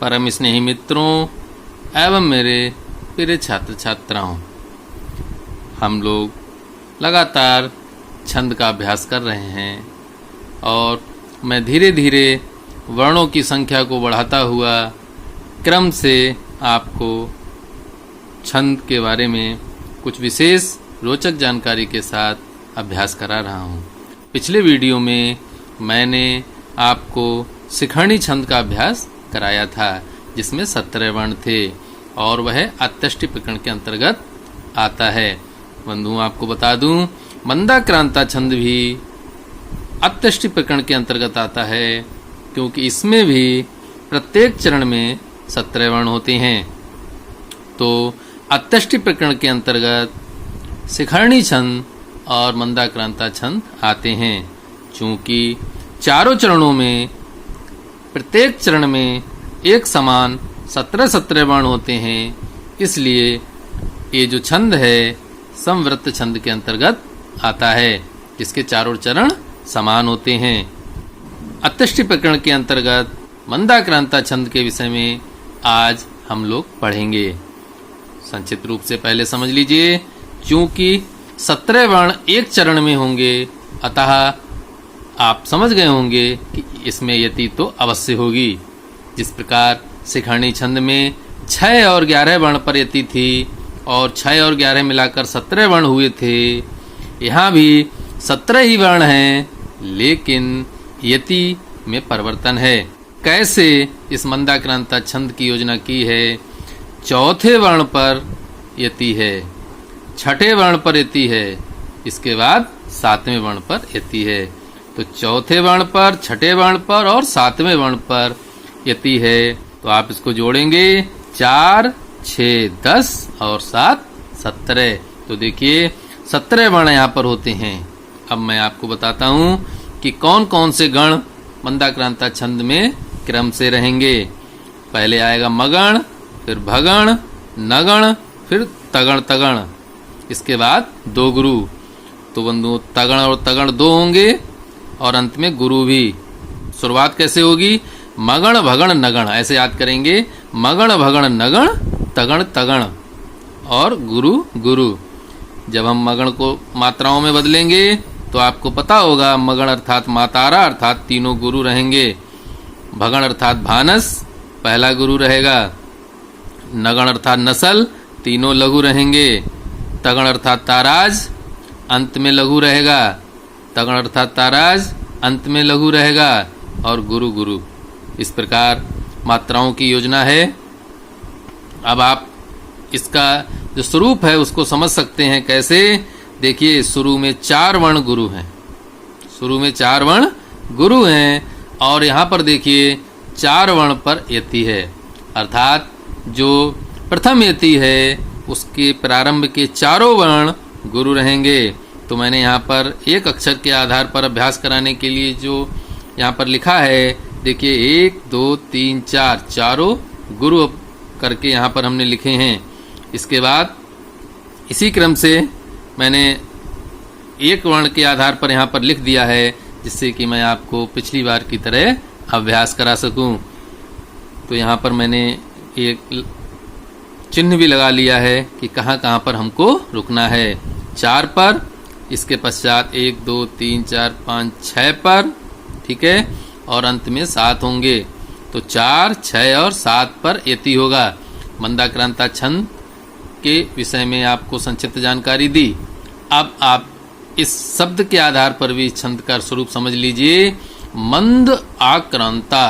परम स्नेही मित्रों एवं मेरे प्रिय छात्र छात्राओं, हम लोग लगातार छंद का अभ्यास कर रहे हैं और मैं धीरे धीरे वर्णों की संख्या को बढ़ाता हुआ क्रम से आपको छंद के बारे में कुछ विशेष रोचक जानकारी के साथ अभ्यास करा रहा हूँ। पिछले वीडियो में मैंने आपको शिखरणी छंद का अभ्यास कराया था, जिसमें 17 वर्ण थे और वह अत्यष्टि प्रकरण के अंतर्गत आता है। बंधुओं, आपको बता दूं, मंदाक्रांता छंद भी अत्यष्टि प्रकरण के अंतर्गत आता है, क्योंकि इसमें भी प्रत्येक चरण में 17 वर्ण होते हैं। तो अत्यष्टि प्रकरण के अंतर्गत शिखरणी छंद और मंदाक्रांता छंद आते हैं। चूंकि चारों चरणों में प्रत्येक चरण में एक समान 17 वर्ण होते हैं, इसलिए ये जो छंद है समवृत्त छंद के अंतर्गत आता है, जिसके चारों चरण समान होते हैं। अत्यष्टि प्रकरण के अंतर्गत मंदाक्रांता छंद के विषय में आज हम लोग पढ़ेंगे। संक्षिप्त रूप से पहले समझ लीजिए, क्योंकि 17 वर्ण एक चरण में होंगे, अतः आप समझ गए होंगे कि इसमें यति तो अवश्य होगी। जिस प्रकार शिखरणी छंद में 6 और 11 वर्ण पर यति थी और 6 और 11 मिलाकर 17 वर्ण हुए थे, यहाँ भी 17 ही वर्ण हैं, लेकिन यति में परिवर्तन है। कैसे इस मंदाक्रांता छंद की योजना की है? चौथे वर्ण पर यति है, छठे वर्ण पर यति है, इसके बाद 7वें वर्ण पर यति है। तो चौथे वर्ण पर, छठे वर्ण पर और 7वें वर्ण पर यति है। तो आप इसको जोड़ेंगे, 4, 6, 10 और 7, 17। तो देखिए 17 वर्ण यहाँ पर होते हैं। अब मैं आपको बताता हूँ कि कौन कौन से गण मंदाक्रांता छंद में क्रम से रहेंगे। पहले आएगा मगण, फिर भगण, नगण, फिर तगण तगण, इसके बाद दो गुरु। तो बंधुओं, तगण और तगण 2 होंगे और अंत में गुरु भी। शुरुआत कैसे होगी? मगण भगण नगण, ऐसे याद करेंगे। मगण भगण नगण, तगण तगण और गुरु गुरु। जब हम मगण को मात्राओं में बदलेंगे तो आपको पता होगा, मगण अर्थात मातारा अर्थात तीनों गुरु रहेंगे। भगण अर्थात भानस पहला गुरु रहेगा। नगण अर्थात नसल तीनों लघु रहेंगे। तगण अर्थात ताराज अंत में लघु रहेगा। तगण अर्थात ताराज अंत में लघु रहेगा और गुरु गुरु। इस प्रकार मात्राओं की योजना है। अब आप इसका जो स्वरूप है उसको समझ सकते हैं। कैसे? देखिए, शुरू में 4 वर्ण गुरु हैं, शुरू में 4 वर्ण गुरु हैं और यहाँ पर देखिए 4 वर्ण पर यति है, अर्थात जो प्रथम यति है उसके प्रारंभ के चारों वर्ण गुरु रहेंगे। तो मैंने यहाँ पर एक अक्षर के आधार पर अभ्यास कराने के लिए जो यहाँ पर लिखा है, देखिए 1, 2, 3, 4 चारों गुरु करके यहाँ पर हमने लिखे हैं। इसके बाद इसी क्रम से मैंने एक वर्ण के आधार पर यहाँ पर लिख दिया है, जिससे कि मैं आपको पिछली बार की तरह अभ्यास करा सकूं। तो यहाँ पर मैंने एक चिन्ह भी लगा लिया है कि कहाँ कहाँ पर हमको रुकना है। 4 पर, इसके पश्चात 1, 2, 3, 4, 5, 6 पर, ठीक है, और अंत में 7 होंगे। तो 4, 6 और 7 पर यति होगा। मंदाक्रांता छंद के विषय में आपको संक्षिप्त जानकारी दी। अब आप इस शब्द के आधार पर भी छंद का स्वरूप समझ लीजिए। मंद आक्रांता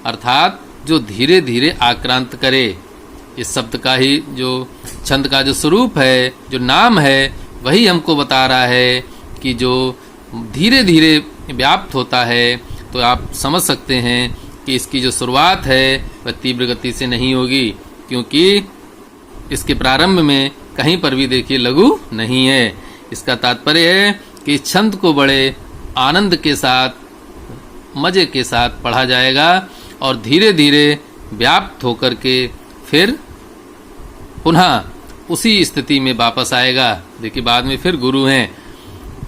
अर्थात जो धीरे धीरे आक्रांत करे। इस शब्द का ही जो छंद का जो स्वरूप है, जो नाम है, वही हमको बता रहा है कि जो धीरे धीरे व्याप्त होता है। तो आप समझ सकते हैं कि इसकी जो शुरुआत है वह तीव्र गति से नहीं होगी, क्योंकि इसके प्रारंभ में कहीं पर भी देखिए लघु नहीं है। इसका तात्पर्य है कि इस छंद को बड़े आनंद के साथ, मजे के साथ पढ़ा जाएगा और धीरे धीरे व्याप्त होकर के फिर पुनः उसी स्थिति में वापस आएगा। देखिए बाद में फिर गुरु हैं,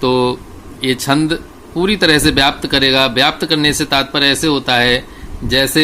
तो ये छंद पूरी तरह से व्याप्त करेगा। व्याप्त करने से तात्पर्य ऐसे होता है जैसे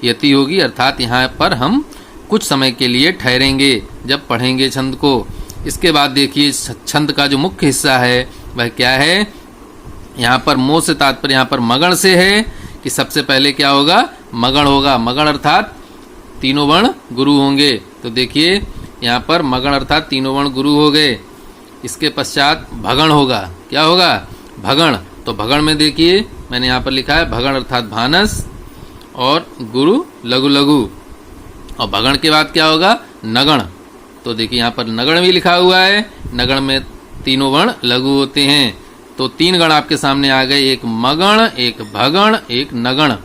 यति होगी, अर्थात यहाँ पर हम कुछ समय के लिए ठहरेंगे जब पढ़ेंगे छंद को। इसके बाद देखिए छंद का जो मुख्य हिस्सा है वह क्या है। यहाँ पर मो से तात्पर्य यहाँ पर मगण से है कि सबसे पहले क्या होगा, मगण होगा। मगण अर्थात तीनों वर्ण गुरु होंगे। तो देखिए यहाँ पर मगण अर्थात तीनों वर्ण गुरु हो गए। इसके पश्चात भगण होगा। क्या होगा, भगण। तो भगण में देखिए मैंने यहाँ पर लिखा है भगण अर्थात भानस और गुरु लघु लघु। और भगण के बाद क्या होगा, नगण। तो देखिए यहाँ पर नगण भी लिखा हुआ है। नगण में तीनों वर्ण लघु होते हैं। तो तीन गण आपके सामने आ गए, एक मगण, एक भगण, एक नगण।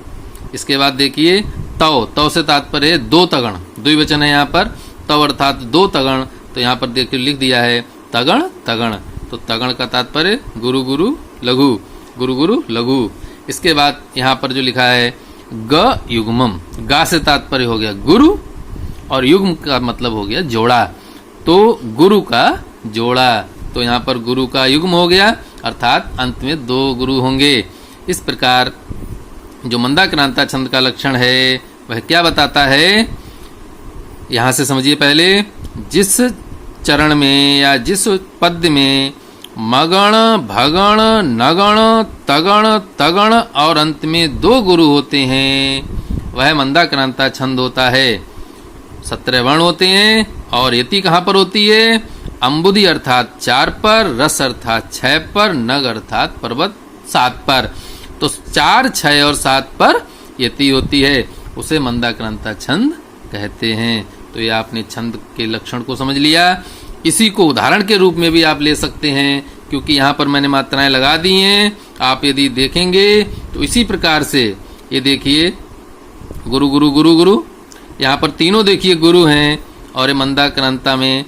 इसके बाद देखिए तव। तव से तात्पर्य है दो तगण, द्विवचन है यहाँ पर। तव अर्थात दो तगण। तो यहाँ पर देखिए लिख दिया है तगण तगण। तो तगण का तात्पर्य गुरु गुरु लघु, गुरु गुरु लघु। इसके बाद यहाँ पर जो लिखा है ग युग्मम। गा से तात्पर्य हो गया गुरु और युग्म का मतलब हो गया जोड़ा। तो गुरु का जोड़ा। तो यहाँ पर गुरु का युग्म हो गया, अर्थात अंत में दो गुरु होंगे। इस प्रकार जो मंदाक्रांता छंद का लक्षण है वह क्या बताता है, यहाँ से समझिए पहले। जिस चरण में या जिस पद्य में मगण, भगण, नगण, तगण, तगण और अंत में दो गुरु होते हैं वह मंदाक्रांता छंद होता है। 17 वर्ण होते हैं और यति कहाँ पर होती है, अंबुधि अर्थात 4 पर, रस अर्थात 6 पर, नग अर्थात पर्वत 7 पर। तो 4, 6 और 7 पर यति होती है, उसे मंदाक्रांता छंद कहते हैं। तो ये आपने छंद के लक्षण को समझ लिया। इसी को उदाहरण के रूप में भी आप ले सकते हैं, क्योंकि यहाँ पर मैंने मात्राएं लगा दी हैं। आप यदि देखेंगे तो इसी प्रकार से ये देखिए गुरु गुरु गुरु गुरु, यहाँ पर तीनों देखिए गुरु हैं। और ये मंदाक्रांता में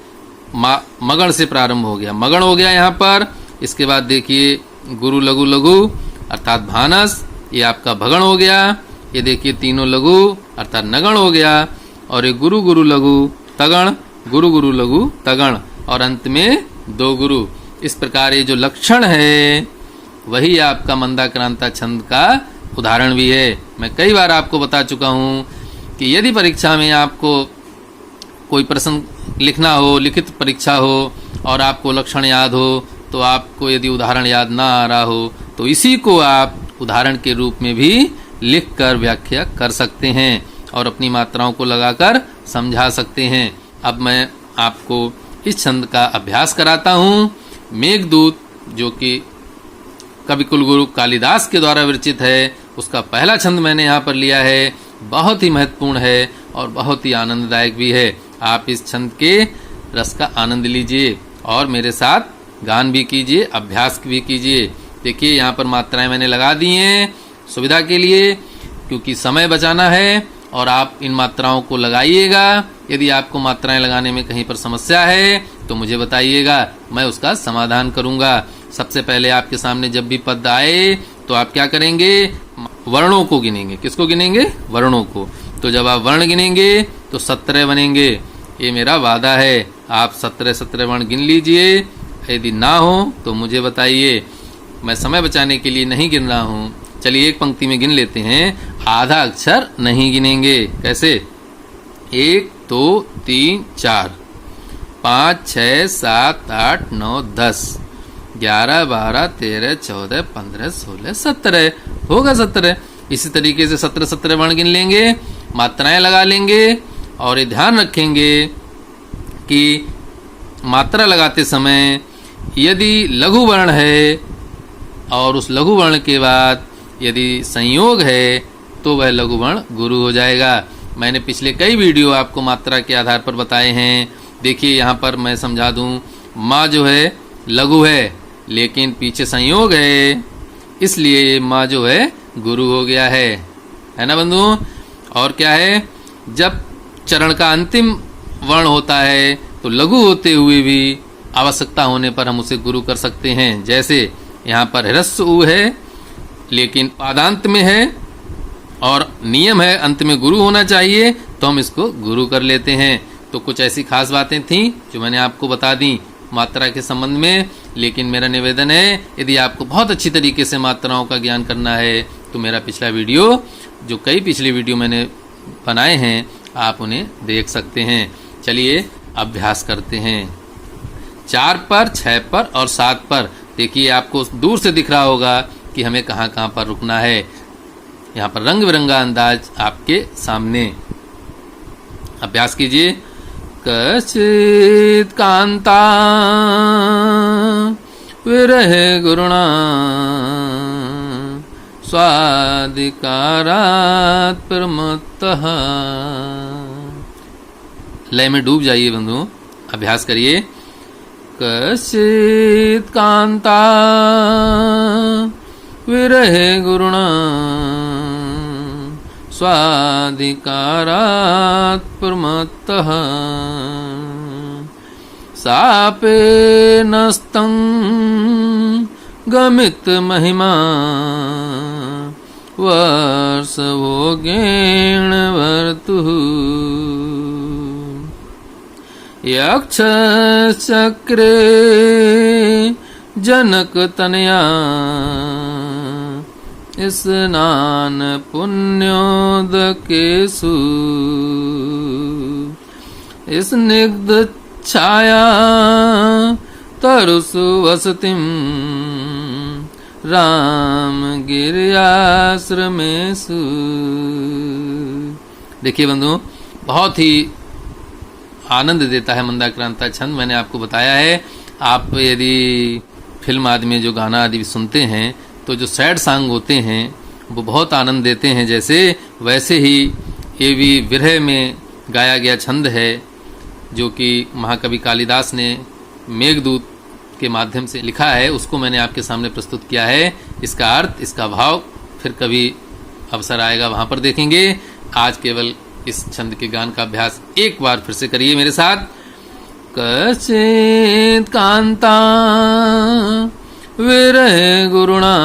मगण से प्रारंभ हो गया, मगण हो गया यहाँ पर। इसके बाद देखिए गुरु लघु लघु अर्थात भानस, ये आपका भगण हो गया। ये देखिए तीनों लघु अर्थात नगण हो गया। और ये गुरु गुरु लघु तगण, गुरु गुरु लघु तगण और अंत में दो गुरु। इस प्रकार ये जो लक्षण है वही आपका मंदाक्रांता छंद का उदाहरण भी है। मैं कई बार आपको बता चुका हूँ कि यदि परीक्षा में आपको कोई प्रश्न लिखना हो, लिखित परीक्षा हो और आपको लक्षण याद हो, तो आपको यदि उदाहरण याद ना आ रहा हो तो इसी को आप उदाहरण के रूप में भी लिखकर व्याख्या कर सकते हैं और अपनी मात्राओं को लगाकर समझा सकते हैं। अब मैं आपको इस छंद का अभ्यास कराता हूँ। मेघदूत जो कि कवि कुलगुरु कालिदास के द्वारा विरचित है, उसका पहला छंद मैंने यहाँ पर लिया है। बहुत ही महत्वपूर्ण है और बहुत ही आनंददायक भी है। आप इस छंद के रस का आनंद लीजिए और मेरे साथ गान भी कीजिए, अभ्यास भी कीजिए। देखिए यहाँ पर मात्राएं मैंने लगा दी हैं सुविधा के लिए, क्योंकि समय बचाना है और आप इन मात्राओं को लगाइएगा। यदि आपको मात्राएं लगाने में कहीं पर समस्या है तो मुझे बताइएगा, मैं उसका समाधान करूंगा। सबसे पहले आपके सामने जब भी पद आए तो आप क्या करेंगे, वर्णों को गिनेंगे। किसको गिनेंगे, वर्णों को। तो जब आप वर्ण गिनेंगे तो 17 बनेंगे, ये मेरा वादा है। आप 17 वर्ण गिन लीजिए। यदि ना हो तो मुझे बताइए, मैं समय बचाने के लिए नहीं गिन रहा हूँ। चलिए एक पंक्ति में गिन लेते हैं, आधा अक्षर नहीं गिनेंगे। कैसे, 1 2 3 4 5 6 7 8 9 10 11 12 13 14 15 16 17 होगा 17। इसी तरीके से 17 वर्ण गिन लेंगे, मात्राएं लगा लेंगे और ये ध्यान रखेंगे कि मात्रा लगाते समय यदि लघु वर्ण है और उस लघु वर्ण के बाद यदि संयोग है तो वह लघु वर्ण गुरु हो जाएगा। मैंने पिछले कई वीडियो आपको मात्रा के आधार पर बताए हैं। देखिए यहाँ पर मैं समझा दूँ, माँ जो है लघु है लेकिन पीछे संयोग है, इसलिए ये माँ जो है गुरु हो गया है ना बंधुओं। और क्या है, जब चरण का अंतिम वर्ण होता है तो लघु होते हुए भी आवश्यकता होने पर हम उसे गुरु कर सकते हैं। जैसे यहाँ पर ह्रस्व उ है लेकिन पादांत में है और नियम है अंत में गुरु होना चाहिए, तो हम इसको गुरु कर लेते हैं। तो कुछ ऐसी खास बातें थी जो मैंने आपको बता दी मात्रा के संबंध में। लेकिन मेरा निवेदन है, यदि आपको बहुत अच्छी तरीके से मात्राओं का ज्ञान करना है तो मेरा पिछला वीडियो, जो कई पिछले वीडियो मैंने बनाए हैं आप उन्हें देख सकते हैं। चलिए अभ्यास करते हैं। 4 पर, 6 पर और 7 पर। देखिए आपको दूर से दिख रहा होगा कि हमें कहाँ कहाँ पर रुकना है। यहाँ पर रंग बिरंगा अंदाज आपके सामने। अभ्यास कीजिए। कश्चित् कांता विरह गुरुणा स्वाधिकारात् प्रमत्तः। लय में डूब जाइए बंधुओं, अभ्यास करिए। कश्चित् कांता विरह गुरुणा स्वाधिकारात् प्रमत्तः सापेनस्तं गमित महिमा वर्षभोगेण वर्तुः यक्षचक्रे जनकतनया स्नान पुण्योदकेषु स्निग्ध छाया तरुषु वसतिं राम गिर्याश्रमेषु। देखिए बंधुओं, बहुत ही आनंद देता है मंदाक्रांता छंद। मैंने आपको बताया है, आप यदि फिल्म आदि में जो गाना आदि सुनते हैं तो जो सैड सॉन्ग होते हैं वो बहुत आनंद देते हैं, जैसे वैसे ही ये भी विरह में गाया गया छंद है, जो कि महाकवि कालिदास ने मेघदूत के माध्यम से लिखा है। उसको मैंने आपके सामने प्रस्तुत किया है। इसका अर्थ, इसका भाव फिर कभी अवसर आएगा वहाँ पर देखेंगे। आज केवल इस छंद के गान का अभ्यास एक बार फिर से करिए मेरे साथ। कश्चित् कांता विरह गुरुणा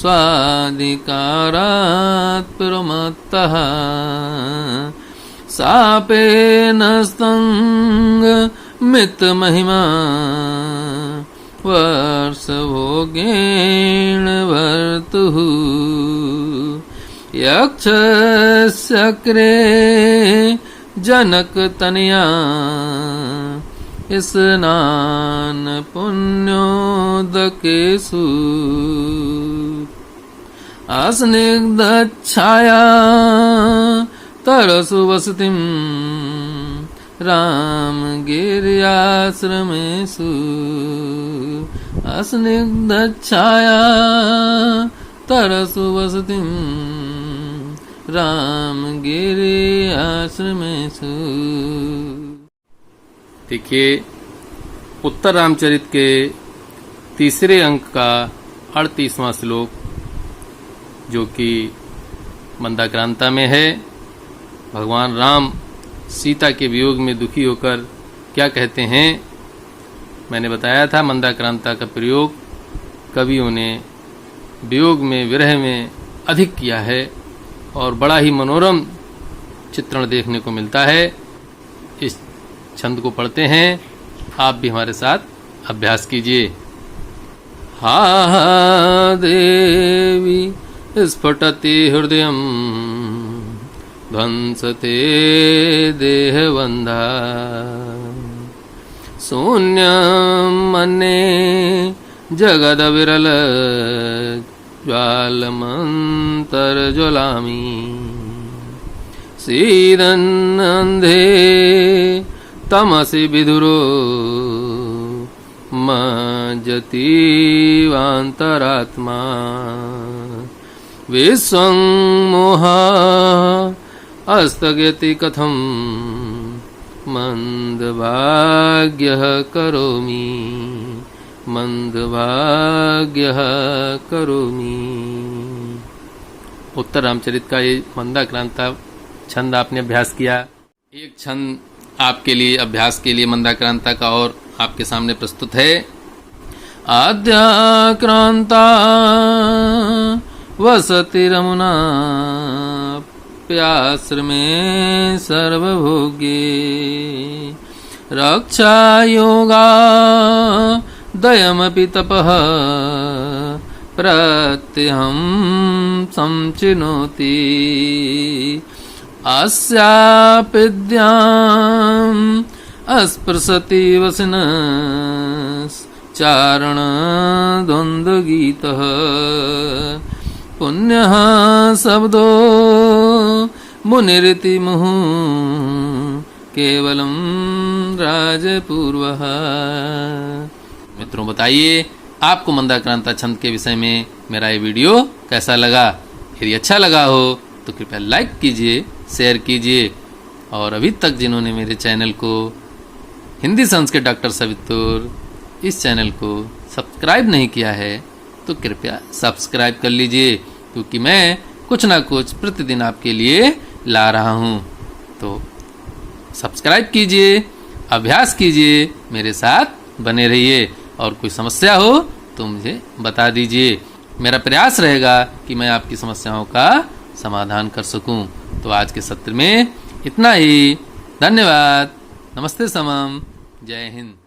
स्वाधिकारात् प्रमत्तः सापेनस्तं गमित महिमा वर्षभोगेण वर्तुः यक्षचक्रे जनकतनया स्नान पुण्योदकेषु अस्निग्ध छाया तरसु वसतिं राम गिर्याश्रमेषु अस्निग्ध छाया तरसु वसतिं राम गिर्याश्रमेषु। देखिए उत्तर रामचरित के तीसरे अंक का 38वां श्लोक, जो कि मंदाक्रांता में है। भगवान राम सीता के वियोग में दुखी होकर क्या कहते हैं। मैंने बताया था मंदाक्रांता का प्रयोग कवियों ने वियोग में, विरह में अधिक किया है और बड़ा ही मनोरम चित्रण देखने को मिलता है। इस छंद को पढ़ते हैं, आप भी हमारे साथ अभ्यास कीजिए। हा देवी स्फुटति हृदयं ध्वंसते देहबन्धा शून्यं मन्ये जगदविरल ज्वालमन्तर्ज्वलामि सीदन्नन्धे तमसि विधुरो मज्जतीवान्तरात्मा विश्वं मोहा अस्तगति कथं मंदभाग्यः करोमि मंदभाग्यः करोमि। उत्तर रामचरित का ये मंदाक्रांता छंद आपने अभ्यास किया। एक छंद आपके लिए अभ्यास के लिए मंदाक्रांता का और आपके सामने प्रस्तुत है। आद्याक्रांता वसति रमुना प्याश्रमे सर्वभोगे रक्षा योगा दयमपि तपः प्रत्यहं संचिनोति अस्यापिद्याम् अस्पृशति वसनश्चारणद्वन्द्वगीतः पुण्यः शब्दो मुनिरिति मुहुः केवलम राजपूर्वः। मित्रों बताइए आपको मंदाक्रांता छंद के विषय में मेरा ये वीडियो कैसा लगा। यदि अच्छा लगा हो तो कृपया लाइक कीजिए, शेयर कीजिए, और अभी तक जिन्होंने मेरे चैनल को हिंदी संस्कृत डॉक्टर सवितुर इस चैनल को सब्सक्राइब नहीं किया है तो कृपया सब्सक्राइब कर लीजिए, क्योंकि मैं कुछ ना कुछ प्रतिदिन आपके लिए ला रहा हूँ। तो सब्सक्राइब कीजिए, अभ्यास कीजिए, मेरे साथ बने रहिए, और कोई समस्या हो तो मुझे बता दीजिए। मेरा प्रयास रहेगा कि मैं आपकी समस्याओं का समाधान कर सकूं। तो आज के सत्र में इतना ही। धन्यवाद। नमस्ते समम। जय हिंद।